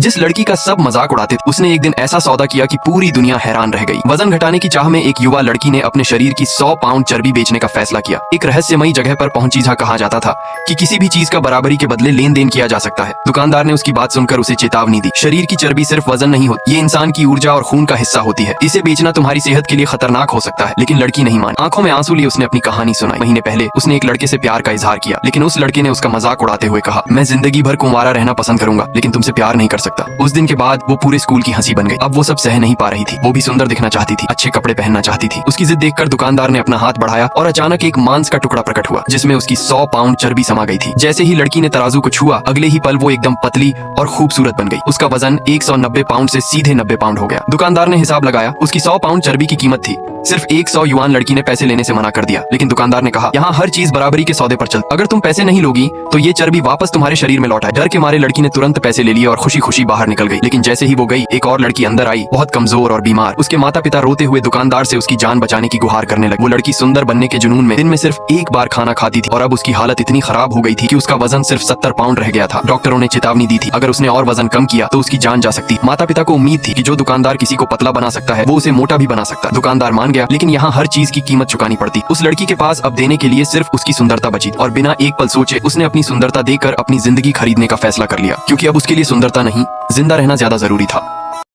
जिस लड़की का सब मजाक उड़ाते थे, उसने एक दिन ऐसा सौदा किया कि पूरी दुनिया हैरान रह गई। वजन घटाने की चाह में एक युवा लड़की ने अपने शरीर की 100 पाउंड चर्बी बेचने का फैसला किया। एक रहस्यमयी जगह पर पहुंची जहां कहा जाता था कि किसी भी चीज का बराबरी के बदले लेन देन किया जा सकता है। दुकानदार ने उसकी बात सुनकर उसे चेतावनी दी, शरीर की चर्बी सिर्फ वजन नहीं होती, ये इंसान की ऊर्जा और खून का हिस्सा होती है। इसे बेचना तुम्हारी सेहत के लिए खतरनाक हो सकता है। लेकिन लड़की नहीं मानी। आंखों में आंसू लिए उसने अपनी कहानी सुनाई। महीने पहले उसने एक लड़के से प्यार का इजहार किया, लेकिन उस लड़के ने उसका मजाक उड़ाते हुए कहा, मैं जिंदगी भर कुंवारा रहना पसंद करूंगा, लेकिन तुमसे प्यार नहीं कर सकता। उस दिन के बाद वो पूरे स्कूल की हंसी बन गई। अब वो सब सह नहीं पा रही थी। वो भी सुंदर दिखना चाहती थी, अच्छे कपड़े पहनना चाहती थी। उसकी जिद देखकर दुकानदार ने अपना हाथ बढ़ाया और अचानक एक मांस का टुकड़ा प्रकट हुआ, जिसमें उसकी 100 पाउंड चर्बी समा गई थी। जैसे ही लड़की ने तराजू को छुआ, अगले ही पल वो एकदम पतली और खूबसूरत बन गई। उसका वजन 190 पाउंड से सीधे 90 पाउंड हो गया। दुकानदार ने हिसाब लगाया, उसकी 100 पाउंड चर्बी की कीमत थी सिर्फ 100 युआन। लड़की ने पैसे लेने से मना कर दिया, लेकिन दुकानदार ने कहा, यहाँ हर चीज बराबरी के सौदे पर चलती। अगर तुम पैसे नहीं लोगी तो ये चर्बी वापस तुम्हारे शरीर में लौट आए। डर के मारे लड़की ने तुरंत पैसे ले लिए और खुशी खुशी बाहर निकल गई। लेकिन जैसे ही वो गई, एक और लड़की अंदर आई, बहुत कमजोर और बीमार। उसके माता पिता रोते हुए दुकानदार से उसकी जान बचाने की गुहार करने लगे। वो लड़की सुंदर बनने के जुनून में दिन में सिर्फ एक बार खाना खाती थी और अब उसकी हालत इतनी खराब हो गई थी कि उसका वजन सिर्फ 70 पाउंड रह गया था। डॉक्टरों ने चेतावनी दी थी, अगर उसने और वजन कम किया तो उसकी जान जा सकती। माता पिता को उम्मीद थी कि जो दुकानदार किसी को पतला बना सकता है, वो उसे मोटा भी बना सकता। दुकानदार मान गया, लेकिन यहाँ हर चीज की कीमत चुकानी पड़ती। उस लड़की के पास अब देने के लिए सिर्फ उसकी सुंदरता बची और बिना एक पल सोचे उसने अपनी सुंदरता देकर अपनी जिंदगी खरीदने का फैसला कर लिया, क्योंकि अब उसके लिए सुंदरता नहीं, जिंदा रहना ज्यादा जरूरी था।